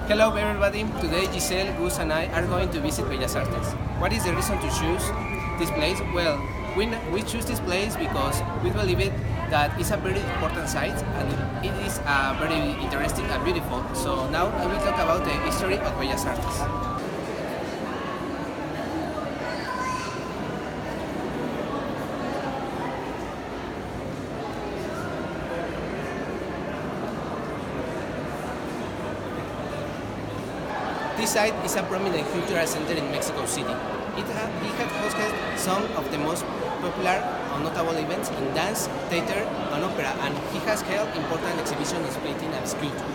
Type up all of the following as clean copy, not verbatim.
Hello everybody, today Giselle, Gus and I are going to visit Bellas Artes. What is the reason to choose this place? Well, we choose this place because we believe it that it's a very important site and it is very interesting and beautiful. So now I will talk about the history of Bellas Artes. This site is a prominent cultural center in Mexico City. It had hosted some of the most popular or notable events in dance, theater, and opera, and it has held important exhibitions in painting and sculpture.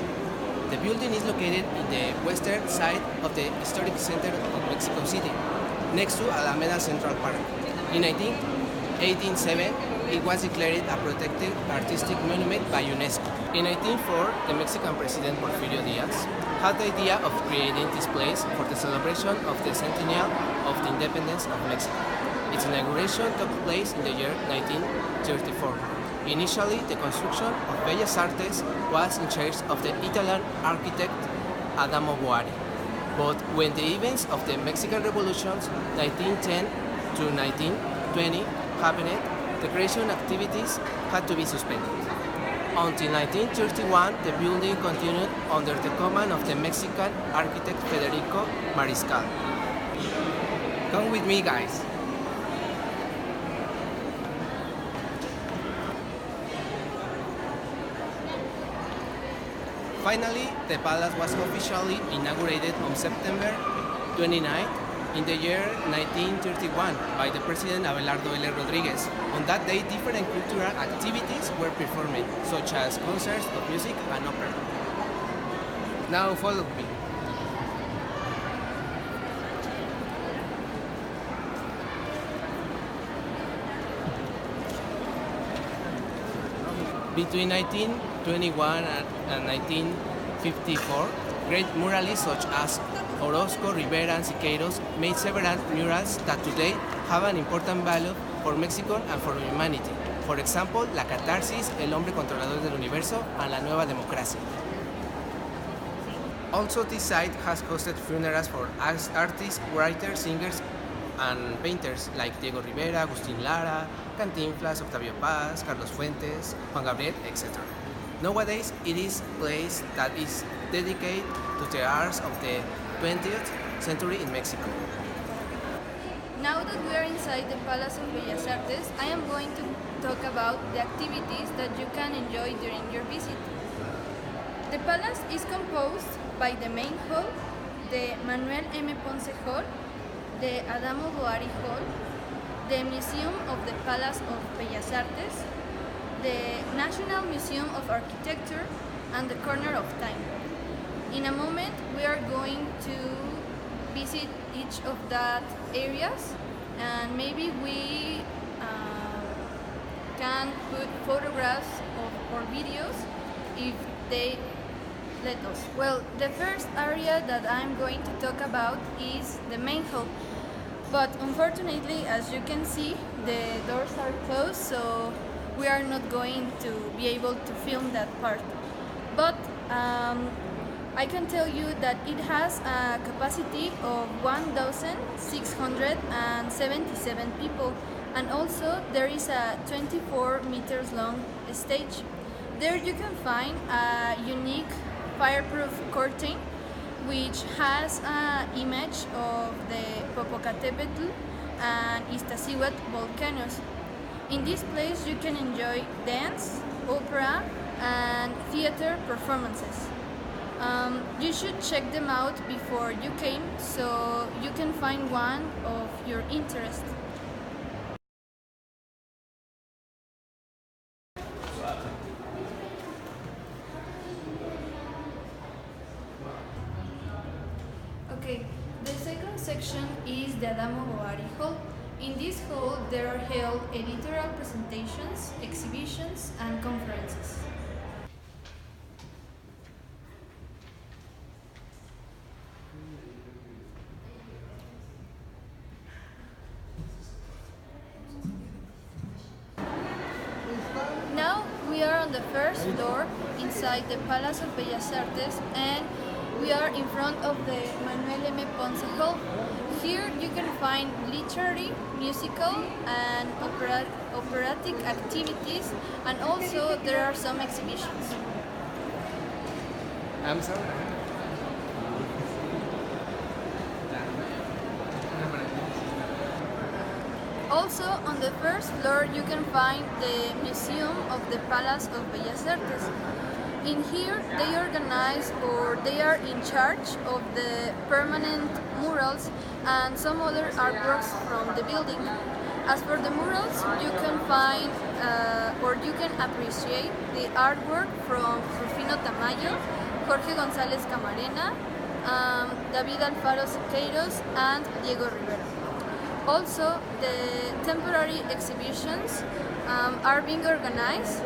The building is located in the western side of the historic center of Mexico City, next to Alameda Central Park. In 1887, it was declared a protected artistic monument by UNESCO. In 1904, the Mexican President Porfirio Diaz had the idea of creating this place for the celebration of the centennial of the independence of Mexico. Its inauguration took place in the year 1934. Initially, the construction of Bellas Artes was in charge of the Italian architect Adamo Boari. But when the events of the Mexican Revolutions 1910 to 1920 happened, the creation activities had to be suspended. Until 1931, the building continued under the command of the Mexican architect Federico Mariscal. Come with me, guys. Finally, the palace was officially inaugurated on September 29 in the year 1931 by the President Abelardo L. Rodriguez. On that day, different cultural activities were performed, such as concerts of music and opera. Now follow me. Between 1921 and 1954, great muralists such as Orozco, Rivera, and Siqueiros made several murals that today have an important value for Mexico and for humanity. For example, La Catarsis, El Hombre Controlador del Universo, and La Nueva Democracia. Also, this site has hosted funerals for artists, writers, singers, and painters like Diego Rivera, Agustin Lara, Cantinflas, Octavio Paz, Carlos Fuentes, Juan Gabriel, etc. Nowadays, it is a place that is dedicated to the arts of the 20th century in Mexico. Now that we are inside the Palace of Bellas Artes, I am going to talk about the activities that you can enjoy during your visit. The palace is composed by the main hall, the Manuel M. Ponce Hall, the Adamo Boari Hall, the Museum of the Palace of Bellas Artes, the National Museum of Architecture, and the Corner of Time. In a moment, we are going to visit each of that areas, and maybe we can put photographs or videos if they let us. Well, the first area that I'm going to talk about is the main hall. But unfortunately, as you can see, the doors are closed, so we are not going to be able to film that part. But I can tell you that it has a capacity of 1,677 people, and also there is a 24 meters long stage. There you can find a unique fireproof curtain which has an image of the Popocatépetl and Iztaccíhuatl volcanoes. In this place you can enjoy dance, opera, and theater performances. You should check them out before you came so you can find one of your interest. Okay, the second section is the Adamo Boari Hall. In this hall, there are held editorial presentations, exhibitions, and conferences. Now we are on the first floor inside the Palace of Bellas Artes, and We are in front of the Manuel M. Ponce Hall. Here you can find literary, musical, and operatic activities, and also there are some exhibitions. I'm sorry. Also, on the first floor you can find the Museum of the Palace of Bellas Artes. In here they organize or they are in charge of the permanent murals and some other artworks from the building. As for the murals, you can find or you can appreciate the artwork from Rufino Tamayo, Jorge González Camarena, David Alfaro Siqueiros, and Diego Rivera. Also, the temporary exhibitions are being organized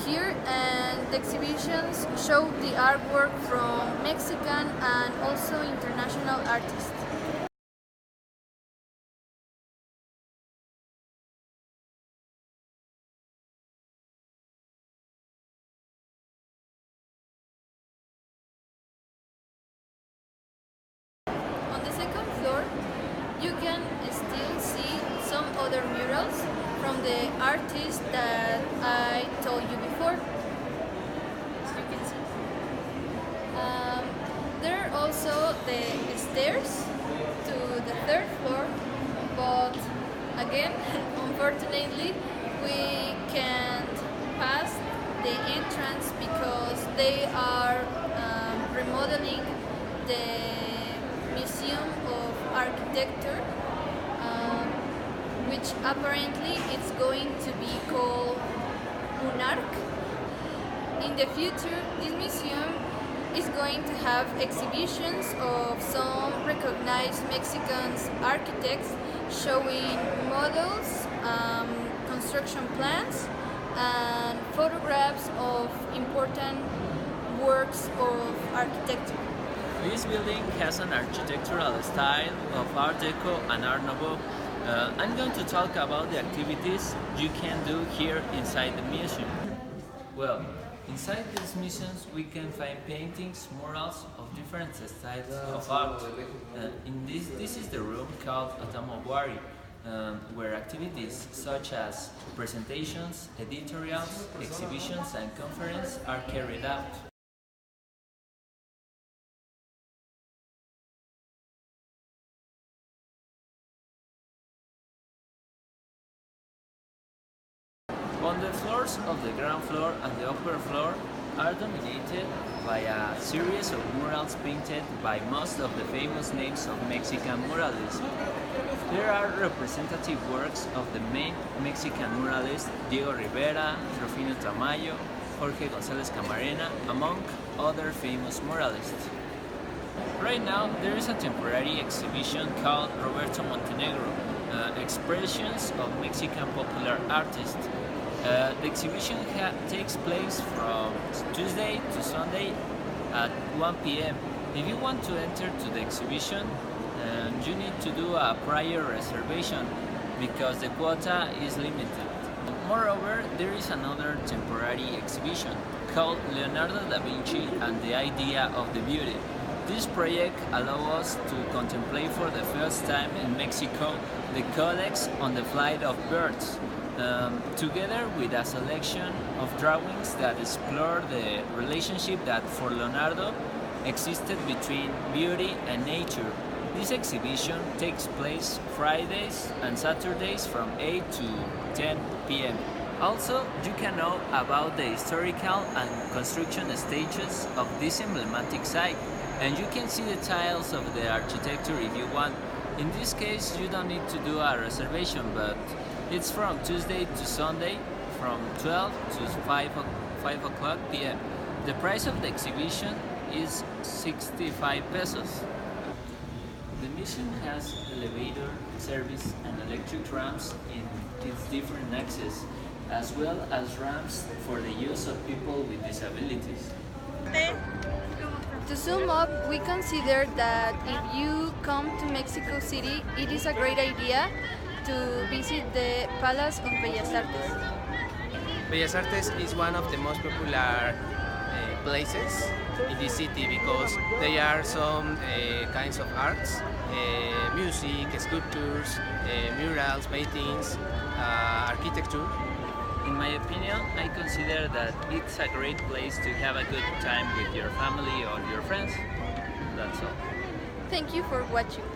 here, and the exhibitions show the artwork from Mexican and also international artists. On the second floor, you can still see some other murals from the artists that I told you before. As you can see. There are also the stairs to the third floor, but again, unfortunately, we can't pass the entrance because they are remodeling the Museum of Architecture, which apparently it's going to be called UNARC. In the future, this museum is going to have exhibitions of some recognized Mexican architects showing models, construction plans, and photographs of important works of architecture. This building has an architectural style of Art Deco and Art Nouveau. I'm going to talk about the activities you can do here inside the museum. Well, inside these museums we can find paintings, murals of different styles of art. This is the room called Otomowari, where activities such as presentations, editorials, exhibitions and conferences are carried out. On the floors of the ground floor and the upper floor are dominated by a series of murals painted by most of the famous names of Mexican muralists. There are representative works of the main Mexican muralists Diego Rivera, Rufino Tamayo, Jorge González Camarena, among other famous muralists. Right now there is a temporary exhibition called Roberto Montenegro, Expressions of Mexican Popular Artists. The exhibition takes place from Tuesday to Sunday at 1 p.m. If you want to enter to the exhibition, you need to do a prior reservation because the quota is limited. Moreover, there is another temporary exhibition called Leonardo da Vinci and the Idea of the Beauty. This project allows us to contemplate for the first time in Mexico the Codex on the Flight of Birds, together with a selection of drawings that explore the relationship that for Leonardo existed between beauty and nature. This exhibition takes place Fridays and Saturdays from 8 to 10 p.m. Also, you can know about the historical and construction stages of this emblematic site, and you can see the tiles of the architecture if you want. In this case, you don't need to do a reservation, but it's from Tuesday to Sunday from 12 to 5 o'clock p.m. The price of the exhibition is 65 pesos. The museum has elevator service and electric ramps in its different axes, as well as ramps for the use of people with disabilities. To sum up, we consider that if you come to Mexico City, it is a great idea to visit the Palace of Bellas Artes. Bellas Artes is one of the most popular places in the city because there are some kinds of arts, music, sculptures, murals, paintings, architecture. In my opinion, I consider that it's a great place to have a good time with your family or your friends. That's all. Thank you for watching.